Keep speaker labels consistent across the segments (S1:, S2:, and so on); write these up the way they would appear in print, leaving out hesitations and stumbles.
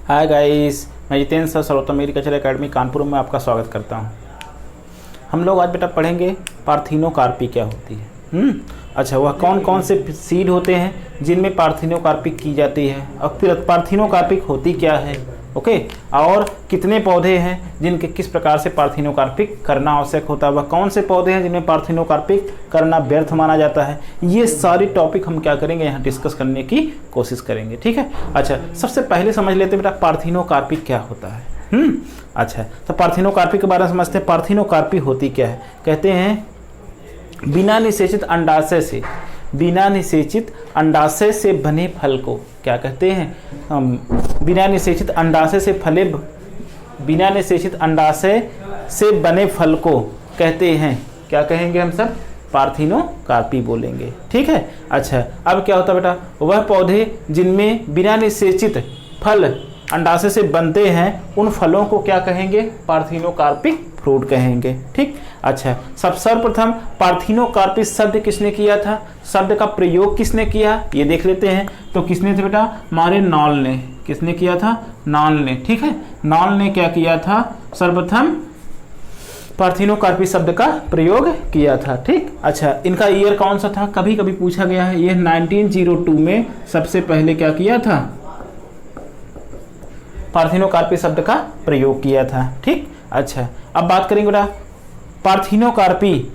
S1: Hi guys, मैं Jitendra sir सर्वोत्तम agriculture academy Kanpur में आपका स्वागत करता हूं। हम लोग आज बेटा पढ़ेंगे पार्थिनोकार्पी क्या होती है। अच्छा, वह कौन कौन से सीड होते हैं जिनमें पार्थिनोकार्पी की जाती है, और फिर पार्थिनोकार्पिक होती क्या है, ओके, और कितने पौधे हैं जिनके किस प्रकार से पार्थिनोकार्पिक करना आवश्यक होता है, वह कौन से पौधे हैं जिनमें पार्थिनोकार्पिक करना व्यर्थ माना जाता है। ये सारी टॉपिक हम क्या करेंगे, यहाँ डिस्कस करने की कोशिश करेंगे, ठीक है। अच्छा, सबसे पहले समझ लेते हैं बेटा पार्थिनोकार्पी क्या होता है। अच्छा, तो पार्थिनोकार्पी के बारे में समझते हैं। पार्थिनोकार्पी होती क्या है, कहते हैं बिना निषेचित अंडाशय से बने फल को क्या कहते हैं, बिना निषेचित अंडाशय से बने फल को कहते हैं, क्या कहेंगे हम सब, पार्थिनोकार्पी बोलेंगे, ठीक है। अच्छा, अब क्या होता है बेटा, वह पौधे जिनमें बिना निषेचित फल अंडाशय से बनते हैं उन फलों को क्या कहेंगे, पार्थिनोकार्पिक फ्रूट कहेंगे, ठीक। अच्छा, सर्वप्रथम पार्थिनोकार्पी शब्द किसने किया था, शब्द का प्रयोग किसने किया, ये देख लेते हैं। तो किसने थे बेटा, हमारे नॉल ने। किसने किया था, नॉल ने, ठीक है। नॉल ने क्या किया था, सर्वप्रथम पार्थिनोकार्पी शब्द का प्रयोग किया था, ठीक। अच्छा, इनका ईयर कौन सा था, कभी कभी पूछा गया है। ये 1902 में सबसे पहले क्या किया था, पार्थिनोकार्पी शब्द का प्रयोग किया था, ठीक। अच्छा, अब बात करेंगे बेटा पार्थिनोकार्पी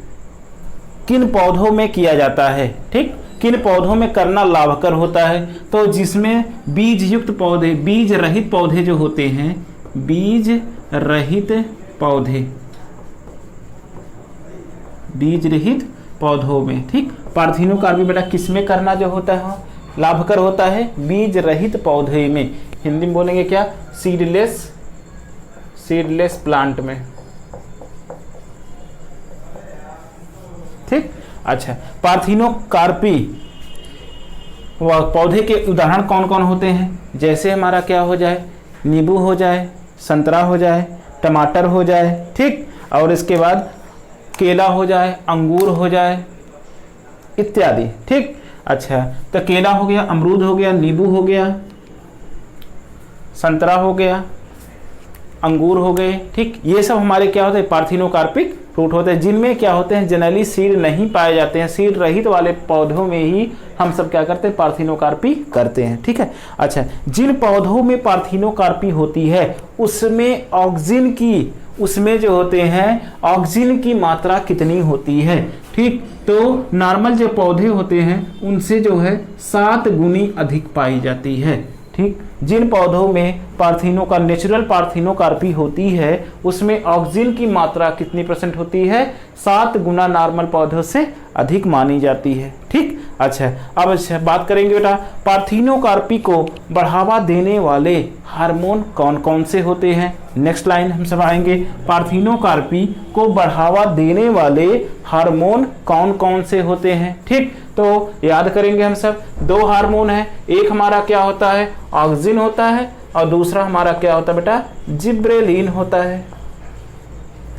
S1: किन पौधों में किया जाता है, ठीक, किन पौधों में करना लाभकर होता है। तो जिसमें बीज युक्त पौधे, बीज रहित पौधे जो होते हैं, बीज रहित पौधों में, ठीक, पार्थिनोकार्पी बेटा किसमें करना जो होता है लाभकर होता है, बीज रहित पौधे में। हिंदी में बोलेंगे क्या, सीडलेस प्लांट में, ठीक। अच्छा, पार्थिनोकार्पी पौधे के उदाहरण कौन कौन होते हैं, जैसे हमारा क्या हो जाए, नींबू हो जाए, संतरा हो जाए, टमाटर हो जाए, ठीक, और इसके बाद केला हो जाए, अंगूर हो जाए इत्यादि, ठीक। अच्छा, तो केला हो गया, अमरूद हो गया, नींबू हो गया, संतरा हो गया, अंगूर हो गए, ठीक। ये सब हमारे क्या होते हैं, पार्थिनोकार्पिक फ्रूट होते हैं, जिनमें क्या होते हैं, जनरली सीड नहीं पाए जाते हैं। सीड रहित वाले पौधों में ही हम सब क्या करते हैं, पार्थिनोकार्पी करते हैं, ठीक है। अच्छा, जिन पौधों में पार्थिनोकार्पी होती है उसमें जो होते हैं ऑक्सीजन की मात्रा कितनी होती है, ठीक। तो नॉर्मल जो पौधे होते हैं उनसे जो है 7 गुनी अधिक पाई जाती है, ठीक। जिन पौधों में नेचुरल पार्थिनोकार्पी होती है उसमें ऑक्सीजन की मात्रा कितनी % होती है, 7 गुना नॉर्मल पौधों से अधिक मानी जाती है, ठीक। अच्छा, अब बात करेंगे बेटा पार्थिनोकार्पी को बढ़ावा देने वाले हार्मोन कौन कौन से होते हैं। नेक्स्ट लाइन हम सब आएंगे, पार्थिनोकार्पी को बढ़ावा देने वाले हार्मोन कौन कौन से होते हैं, ठीक। तो याद करेंगे हम सब, 2 हार्मोन है, एक हमारा क्या होता है, ऑक्सिन होता है, और दूसरा हमारा क्या होता है बेटा, जिब्रेलिन होता है,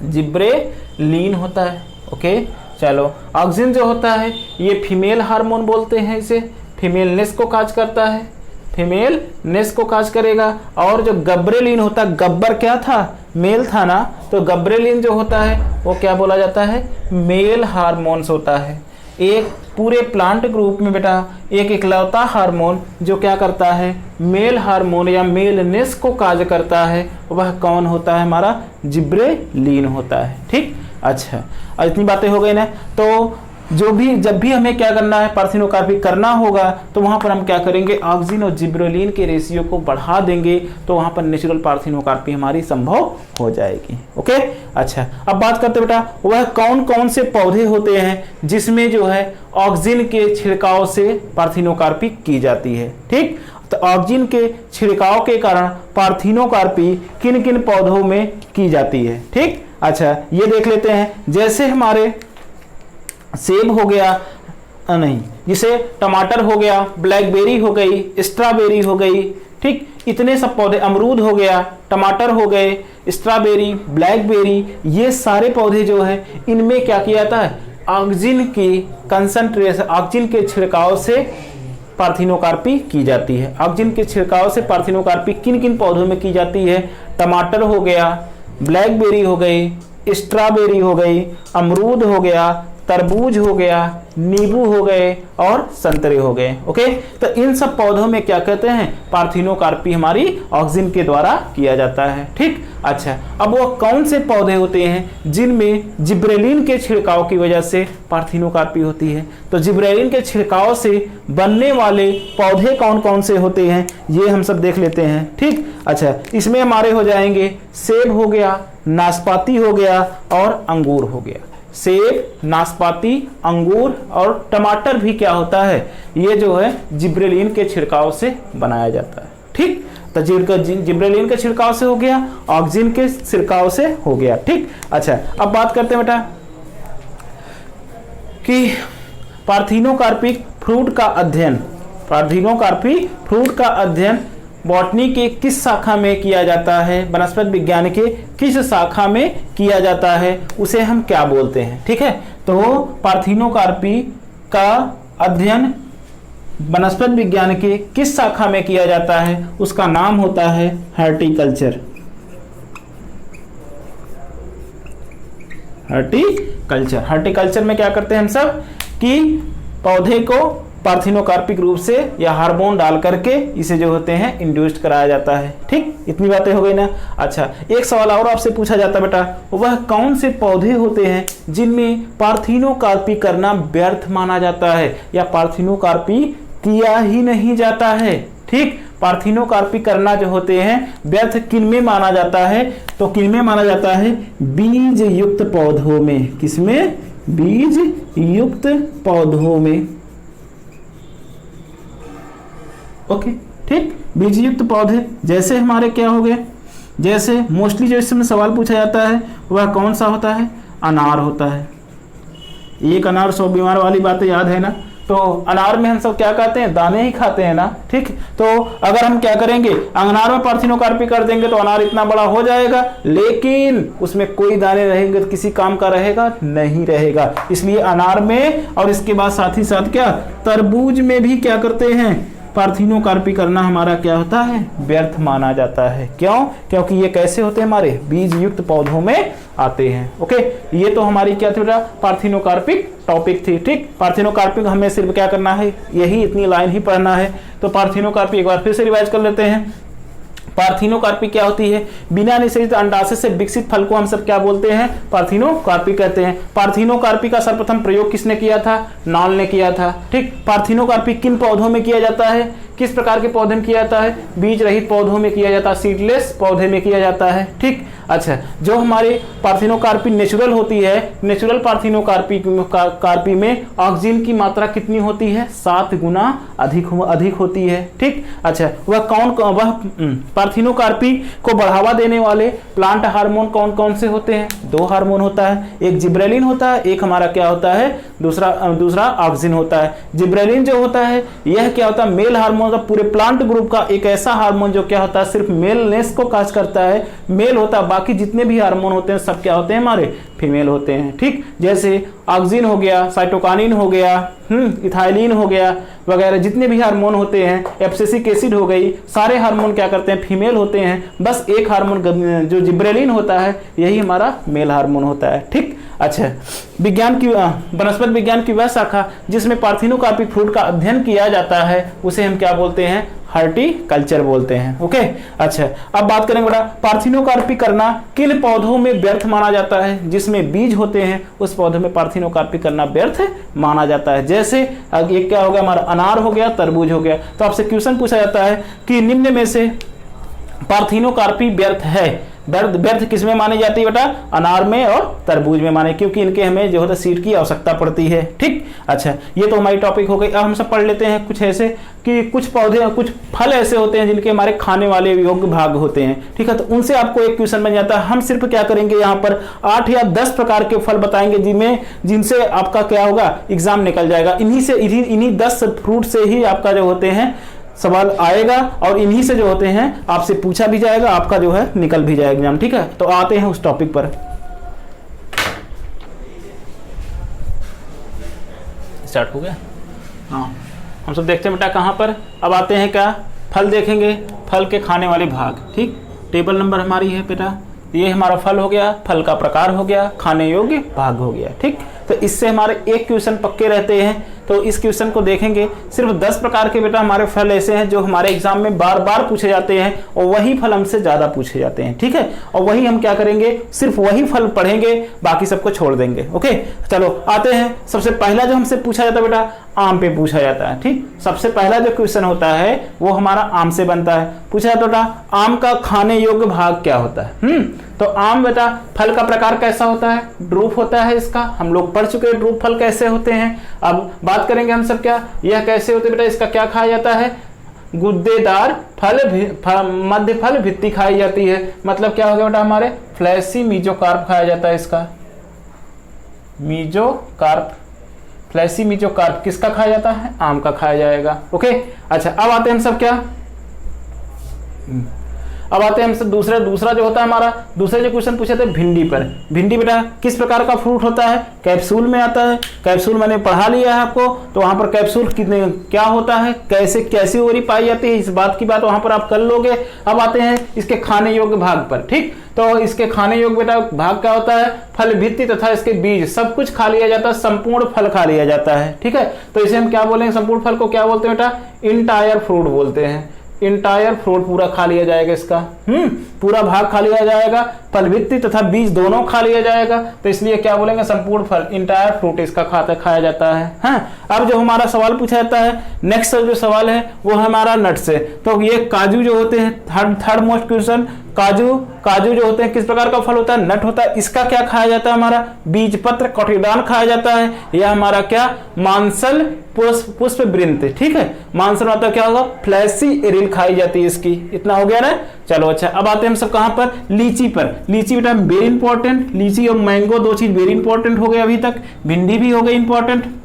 S1: जिब्रेलिन होता है, ओके। चलो, ऑक्सिन जो होता है ये फीमेल हार्मोन बोलते हैं, इसे फीमेलनेस को काज करता है, फीमेलनेस को काज करेगा। और जो गब्रेलिन होता है, गब्बर क्या था, मेल था ना, तो गब्रेलिन जो होता है वो क्या बोला जाता है, मेल हार्मोन्स होता है। एक पूरे प्लांट ग्रुप में बेटा एक इकलौता हार्मोन जो क्या करता है, मेल हार्मोन या मेलनेस को काज करता है, वह कौन होता है, हमारा जिब्रेलिन होता है, ठीक। अच्छा, और इतनी बातें हो गई ना। तो जब भी हमें क्या करना है, पार्थिनोकार्पी करना होगा, तो वहां पर हम क्या करेंगे, ऑक्सिन और जिब्रेलिन के रेशियो को बढ़ा देंगे, तो वहां पर नेचुरल पार्थिनोकार्पी हमारी संभव हो जाएगी, ओके। अच्छा, अब बात करते बेटा वह कौन कौन से पौधे होते हैं जिसमें जो है ऑक्सिन के छिड़काव से पार्थिनोकार्पी की जाती है, ठीक। तो ऑक्सिन के छिड़काव के कारण पार्थिनोकार्पी किन किन पौधों में की जाती है, ठीक। अच्छा, ये देख लेते हैं, जैसे हमारे सेब हो गया, नहीं, जिसे टमाटर हो गया, ब्लैकबेरी हो गई, स्ट्रॉबेरी हो गई, ठीक, इतने सब पौधे, अमरूद हो गया, टमाटर हो गए, स्ट्रॉबेरी, ब्लैकबेरी, ये सारे पौधे जो है इनमें क्या किया जाता है, ऑक्सिन की कंसंट्रेशन, ऑक्सिन के छिड़काव से पार्थिनोकार्पी की जाती है। ऑक्सिन के छिड़काव से पार्थिनोकार्पी किन किन पौधों में की जाती है? टमाटर हो गया, ब्लैकबेरी हो गई, स्ट्रॉबेरी हो गई, अमरूद हो गया, तरबूज हो गया, नींबू हो गए और संतरे हो गए। ओके, तो इन सब पौधों में क्या कहते हैं? पार्थिनोकार्पी हमारी ऑक्सिन के द्वारा किया जाता है। ठीक, अच्छा, अब वो कौन से पौधे होते हैं जिनमें जिब्रेलिन के छिड़काव की वजह से पार्थिनोकार्पी होती है? तो जिब्रेलिन के छिड़काव से बनने वाले पौधे कौन कौन से होते हैं ये हम सब देख लेते हैं। ठीक, अच्छा, इसमें हमारे हो जाएंगे सेब हो गया, नाशपाती हो गया और अंगूर हो गया। सेब, नाशपाती, अंगूर और टमाटर भी क्या होता है? ये जो है जिब्रेलिन के छिड़काव से बनाया जाता है। ठीक, तो जिब्रेलिन के छिड़काव से हो गया, ऑक्सिन के छिड़काव से हो गया। ठीक, अच्छा, अब बात करते हैं बेटा कि पार्थिनोकार्पिक फ्रूट का अध्ययन, पार्थिनोकार्पी फ्रूट का अध्ययन बॉटनी के किस शाखा में किया जाता है? वनस्पति विज्ञान के किस शाखा में किया जाता है? उसे हम क्या बोलते हैं? ठीक है, तो पार्थिनोकार्पी का अध्ययन वनस्पति विज्ञान के किस शाखा में किया जाता है? उसका नाम होता है हॉर्टिकल्चर। हॉर्टिकल्चर, हॉर्टिकल्चर में क्या करते हैं हम सब कि पौधे को पार्थिनोकार्पिक रूप से या हार्मोन डाल करके इसे जो होते हैं इंड्यूस्ड कराया जाता है। ठीक, इतनी बातें हो गई ना। अच्छा, एक सवाल और आपसे पूछा जाता है बेटा, वह कौन से पौधे होते हैं जिनमें पार्थिनोकार्पी करना व्यर्थ माना जाता है या पार्थिनोकार्पी किया ही नहीं जाता है? ठीक, पार्थिनोकार्पी करना जो होते हैं व्यर्थ किनमें माना जाता है? तो किनमें माना जाता है? बीज युक्त पौधों में। किसमें? बीज युक्त पौधों में। ओके, ठीक, बीज युक्त पौधे जैसे हमारे क्या हो गए? जैसे मोस्टली जो इसमें सवाल पूछा जाता है वह कौन सा होता है? अनार होता है। एक अनार 100 बीमार वाली बातें याद है ना? तो अनार में हम सब क्या खाते हैं? दाने ही खाते हैं ना। ठीक, तो अगर हम क्या करेंगे, अनार में पार्थिनोकार्पी कर देंगे तो अनार इतना बड़ा हो जाएगा, लेकिन उसमें कोई दाने रहेंगे तो किसी काम का रहेगा? नहीं रहेगा। इसलिए अनार में और इसके बाद साथ ही साथ क्या तरबूज में भी क्या करते हैं? पार्थिनोकार्पी करना हमारा क्या होता है? व्यर्थ माना जाता है। क्यों? क्योंकि ये कैसे होते हैं? हमारे बीज युक्त पौधों में आते हैं। ओके, ये तो हमारी क्या थी बेटा? पार्थिनोकार्पिक टॉपिक थी। ठीक, पार्थिनोकार्पिक हमें सिर्फ क्या करना है? यही इतनी लाइन ही पढ़ना है। तो पार्थिनोकार्पी एक बार फिर से रिवाइज कर लेते हैं। पार्थिनोकार्पी क्या होती है? बिना निषेचित अंडाशय से विकसित फल को हम सब क्या बोलते हैं? पार्थिनोकार्पी कहते हैं। पार्थिनोकार्पी का सर्वप्रथम प्रयोग किसने किया था? नॉल ने किया था। ठीक, पार्थिनोकार्पी किन पौधों में किया जाता है? किस प्रकार के पौधे में किया जाता है? बीज रहित पौधों में किया जाता है, सीडलेस पौधे में किया जाता है। ठीक, अच्छा, जो हमारे पार्थिनोकार्पी नेचुरल होती है, नेचुरल पार्थिनोकार्पी में ऑक्सिन की मात्रा कितनी होती है? 7 गुना अधिक होती है। ठीक, अच्छा, वह पार्थिनोकार्पी को बढ़ावा देने वाले प्लांट हार्मोन कौन कौन से होते हैं? 2 हार्मोन होता है, एक जिब्रेलिन होता है, एक हमारा क्या होता है? दूसरा ऑक्सिन होता है। जिब्रेलिन जो होता है यह क्या होता है? मेल हार्मोन का, पूरे प्लांट ग्रुप का एक ऐसा हार्मोन जो क्या होता है? सिर्फ मेलनेस को काज करता है, मेल होता है। बाकी जितने भी हार्मोन होते हैं सब क्या होते हैं? हमारे फीमेल होते हैं। ठीक, जैसे ऑक्सिन हो गया, साइटोकाइनिन हो गया, इथाइलिन हो गया वगैरह, जितने भी हार्मोन होते हैं, एब्सिसिक एसिड हो गई, सारे हार्मोन क्या करते हैं? फीमेल होते हैं। बस एक हार्मोन जो जिब्रेलिन होता है यही हमारा मेल हार्मोन होता है। ठीक, अच्छा, विज्ञान की वनस्पति विज्ञान की वह शाखा जिसमें पार्थिनोकार्पिक फ्रूट का अध्ययन किया जाता है उसे हम क्या बोलते हैं? हॉर्टिकल्चर बोलते हैं। ओके, अच्छा, अब बात करेंगे बेटा पार्थिनोकार्पी करना किन पौधों में व्यर्थ माना जाता है? जिसमें बीज होते हैं उस पौधे में पार्थिनोकार्पी करना व्यर्थ माना जाता है। जैसे ये क्या हो गया? हमारा अनार हो गया, तरबूज हो गया। तो आपसे क्वेश्चन पूछा जाता है कि निम्न में से पार्थिनोकार्पी व्यर्थ है। व्यर्थ किसमें मानी जाती है बेटा? अनार में और तरबूज में माने, क्योंकि इनके हमें जो होता है सीड की आवश्यकता पड़ती है। ठीक, अच्छा, ये तो हमारी टॉपिक हो गई। अब हम सब पढ़ लेते हैं कुछ ऐसे कि कुछ पौधे, कुछ फल ऐसे होते हैं जिनके हमारे खाने वाले योग्य भाग होते हैं। ठीक है, तो उनसे आपको एक क्वेश्चन बन जाता है। हम सिर्फ क्या करेंगे, यहाँ पर 8 या 10 प्रकार के फल बताएंगे जिनसे आपका क्या होगा? एग्जाम निकल जाएगा। इन्हीं 10 फ्रूट से ही आपका जो होते हैं सवाल आएगा और इन्हीं से जो होते हैं आपसे पूछा भी जाएगा, आपका जो है निकल भी जाएगा एग्जाम। ठीक है, तो आते हैं उस टॉपिक पर। स्टार्ट हो गया? हाँ, हम सब देखते हैं बेटा कहाँ पर। अब आते हैं क्या, फल देखेंगे, फल के खाने वाले भाग। ठीक, टेबल नंबर हमारी है बेटा, ये हमारा फल हो गया, फल का प्रकार हो गया, खाने योग्य भाग हो गया। ठीक, तो इससे हमारे एक क्वेश्चन पक्के रहते हैं। तो इस क्वेश्चन को देखेंगे, सिर्फ 10 प्रकार के बेटा हमारे फल ऐसे हैं जो हमारे एग्जाम में बार बार पूछे जाते हैं और वही फल हमसे ज्यादा पूछे जाते हैं। ठीक है, और वही हम क्या करेंगे, सिर्फ वही फल पढ़ेंगे, बाकी सबको छोड़ देंगे। ओके, चलो आते हैं। सबसे पहला जो हमसे पूछा जाता है बेटा, आम पे पूछा जाता है। ठीक, सबसे पहला जो क्वेश्चन होता है वो हमारा आम से बनता है। पूछा जाता है बेटा आम का खाने योग्य भाग क्या होता है। तो आम बेटा फल का प्रकार कैसा होता है, ड्रूप होता है इसका, हम लोग पढ़ चुके हैं ड्रूप फल कैसे होते हैं। अब बात करेंगे हम सब क्या, यह कैसे होते हैं बेटा, इसका क्या खाया जाता है, गुद्देदार फल, मध्य फल भित्ति खाई जाती है। मतलब क्या हो गया बेटा, हमारे फ्लैसी मीजोकार्प खाया जाता है इसका, मीजोकार्प, फ्लैसी मीजोकार्प किसका खाया जाता है, आम का खाया जाएगा। ओके, अच्छा अब आते हैं हम सब क्या, अब आते हैं हम सब दूसरा जो होता है हमारा, दूसरे जो क्वेश्चन पूछे थे भिंडी पर। भिंडी बेटा किस प्रकार का फ्रूट होता है, कैप्सूल में आता है। कैप्सूल मैंने पढ़ा लिया है आपको, तो वहां पर कैप्सूल कितने क्या होता है, कैसी ओरी पाई जाती है, इस बात की बात वहां पर आप कर लोगे। अब आते हैं इसके खाने योग्य भाग पर। ठीक, तो इसके खाने योग्य बेटा भाग क्या होता है, फल भित्ति तथा इसके बीज सब कुछ खा लिया जाता है, संपूर्ण फल खा लिया जाता है। ठीक है, तो इसे हम क्या बोलेंगे, संपूर्ण फल को क्या बोलते हैं बेटा, इंटायर फ्रूट बोलते हैं। इंटायर फ्रूट पूरा खा लिया जाएगा इसका, पूरा भाग खा लिया जाएगा, फल भित्ति तथा बीज दोनों खा लिया जाएगा, तो इसलिए क्या बोलेंगे, संपूर्ण फल, इंटायर फ्रूट इसका खाया जाता है। हाँ, अब जो हमारा सवाल पूछा जाता है, नेक्स्ट जो सवाल है वो हमारा नट से। तो ये काजू जो होते हैं, थर्ड मोस्ट क्वेश्चन, काजू जो होते हैं किस प्रकार का फल होता है, नट होता है, इसका क्या खाया जाता है, हमारा बीज पत्र कोटिडान खाया जाता है। यह हमारा क्या, मांसल पुष्प वृंत। ठीक है, मांसल मतलब क्या होगा, फ्लैसी एरिल खाई जाती है इसकी। इतना हो गया ना, चलो अच्छा अब आते हैं हम सब कहां पर, लीची पर। लीची बेटा वेरी इंपॉर्टेंट, लीची और मैंगो दो चीज वेरी इंपॉर्टेंट हो गए अभी तक, भिंडी भी हो गई इंपॉर्टेंट।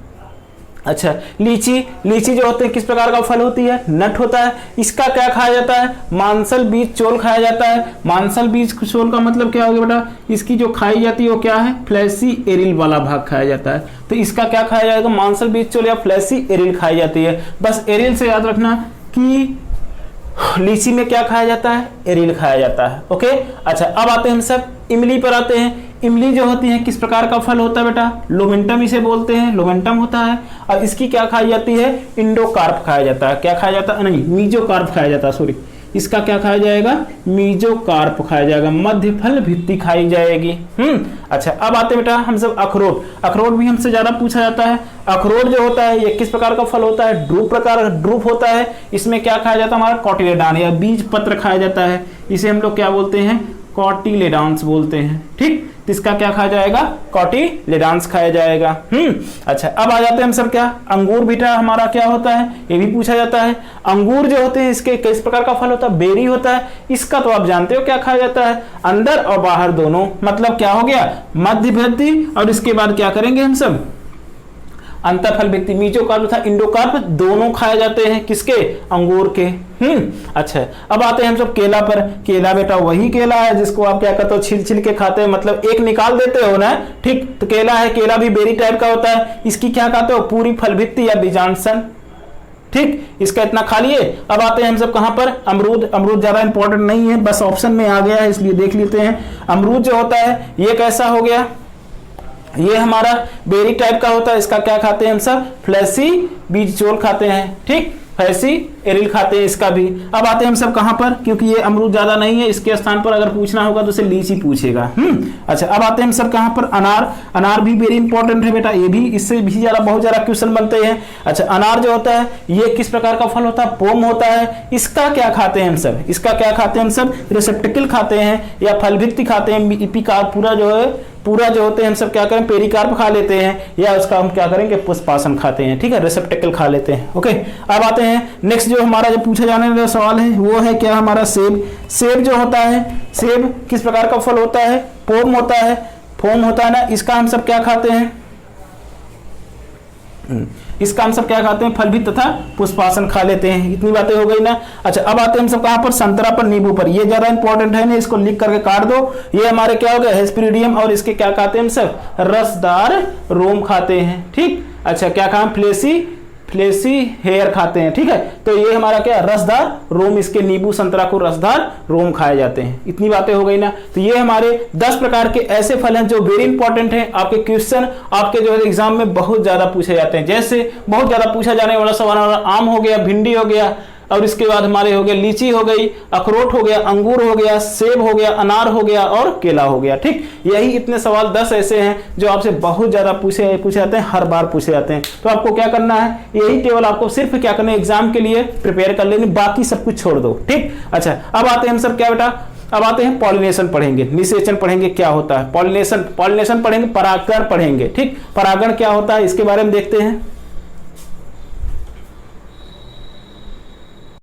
S1: अच्छा, लीची जो होते हैं किस प्रकार का फल होती है, नट होता है, इसका क्या खाया जाता है, मांसल बीज चोल खाया जाता है। मांसल बीज चोल का मतलब क्या हो गया बेटा, इसकी जो खाई जाती है वो क्या है, फ्लैसी एरिल वाला भाग खाया जाता है। तो इसका क्या खाया जाएगा, मांसल बीज चोल या फ्लैसी एरिल खाई जाती है। बस एरिल से याद रखना कि लीची में क्या खाया जाता है, एरिल खाया जाता है। ओके, अच्छा अब आते हैं हम सब इमली पर आते हैं। इमली जो होती है किस प्रकार का फल होता है बेटा, लोमेंटम इसे बोलते हैं, लोमेंटम होता है। और इसकी क्या खाई जाती है, इंडोकार्प खाया जाता है। क्या खाया जाता है, नहीं मीजोकार्प खाया जाता है, सॉरी, इसका क्या खाया जाएगा, मीजोकार्प खाया जाएगा, मध्य फल भित्ति खाई जाएगी। अच्छा अब आते बेटा हम सब अखरोट। अखरोट भी हमसे ज्यादा पूछा जाता है। अखरोट जो होता है ये किस प्रकार का फल होता है, ड्रूप होता है। इसमें क्या खाया जाता है, हमारा कॉटिलेडान या बीज पत्र खाया जाता है। इसे हम लोग क्या बोलते हैं, कॉटिलेडांस बोलते हैं। ठीक, इसका क्या खाया जाएगा, कॉटिलेडांस खाया जाएगा। अच्छा अब आ जाते हैं हम सब क्या, अंगूर बेटा हमारा क्या होता है, ये भी पूछा जाता है। अंगूर जो होते हैं इसके किस प्रकार का फल होता है, बेरी होता है। इसका तो आप जानते हो क्या खाया जाता है, अंदर और बाहर दोनों, मतलब क्या हो गया, मध्य भित्ति, और इसके बाद क्या करेंगे हम सब, अंतःफल भित्ति, मीजोकार्प तथा इंडोकार्प दोनों खाए जाते हैं, किसके, अंगूर के। अच्छा अब आते हैं हम सब केला पर। केला बेटा वही केला है जिसको आप क्या कहते हो, छिल छिल के खाते हैं, मतलब एक निकाल देते हो ना। ठीक, तो केला है, केला भी बेरी टाइप का होता है। इसकी क्या कहते हो, पूरी फल भित्ति या बीजांशन। ठीक, इसका इतना खा लिए। अब आते हैं हम सब कहां पर, अमरूद। अमरूद ज्यादा इंपॉर्टेंट नहीं है, बस ऑप्शन में आ गया है इसलिए देख लेते हैं। अमरूद जो होता है ये कैसा हो गया, ये हमारा बेरी टाइप का होता है। इसका क्या खाते हैं हम सब, फ्लैसी बीज चोल खाते हैं। ठीक, फ्लैसी एरिल खाते हैं इसका भी। अब आते हैं हम सब कहां पर, क्योंकि ये अमरूद ज्यादा नहीं है, इसके स्थान पर अगर पूछना होगा तो इसे लीची पूछेगा। अच्छा अब आते हैं हम सब कहां पर, अनार। अनार भी वेरी इंपॉर्टेंट है बेटा, ये भी इससे भी ज्यादा बहुत ज्यादा क्वेश्चन बनते हैं। अच्छा अनार जो होता है ये किस प्रकार का फल होता है, पोम होता है। इसका क्या खाते हैं हम सब, इसका क्या खाते हैं हम सब, रिसेप्टिकल खाते हैं या फल भित्ति खाते हैं। इपिकार पूरा जो होते हैं हम सब क्या करें, पेरिकार्प खा लेते हैं, या उसका हम क्या करेंगे, पुष्पासन खाते हैं। ठीक है, रिसेप्टिकल खा लेते हैं। ओके, अब आते हैं नेक्स्ट जो हमारा जो पूछा जाने वाला सवाल है वो है क्या, हमारा सेब। सेब जो होता है, सेब किस प्रकार का फल होता है, पोम होता है, फोम होता है ना। इसका हम सब क्या खाते हैं, इसका हम सब क्या खाते हैं, फल भी तथा पुष्पासन खा लेते हैं। इतनी बातें हो गई ना। अच्छा अब आते हैं हम सब कहां पर, संतरा पर, नींबू पर। ये ज्यादा इंपॉर्टेंट है ना, इसको लिख करके काट दो। ये हमारे क्या हो गया, हेस्पेरिडियम, और इसके क्या खाते हैं हम सब, रसदार रोम खाते हैं। ठीक, अच्छा क्या खाएं, फ्लेसी फ्लेशी हेयर खाते हैं, ठीक है। तो ये हमारा क्या, रसदार रोम, इसके नींबू संतरा को रसदार रोम खाए जाते हैं। इतनी बातें हो गई ना। तो ये हमारे 10 प्रकार के ऐसे फल हैं जो वेरी इंपॉर्टेंट हैं। आपके क्वेश्चन आपके जो है एग्जाम में बहुत ज्यादा पूछे जाते हैं। जैसे बहुत ज्यादा पूछा जाने वाला सवाल आम हो गया, भिंडी हो गया, और इसके बाद हमारे हो गया लीची हो गई, अखरोट हो गया, अंगूर हो गया, सेब हो गया, अनार हो गया और केला हो गया, ठीक। यही इतने सवाल 10 ऐसे हैं जो आपसे बहुत ज्यादा पूछे जाते हैं, हर बार पूछे जाते हैं। तो आपको क्या करना है, यही टेबल आपको सिर्फ क्या करना है, एग्जाम के लिए प्रिपेयर कर लेनी, बाकी सब कुछ छोड़ दो, ठीक। अच्छा, अब आते हैं हम सब क्या बेटा, अब आते हैं पॉलिनेशन पढ़ेंगे, निषेचन पढ़ेंगे क्या होता है, पॉलिनेशन पढ़ेंगे, परागण पढ़ेंगे, ठीक। परागण क्या होता है इसके बारे में देखते हैं।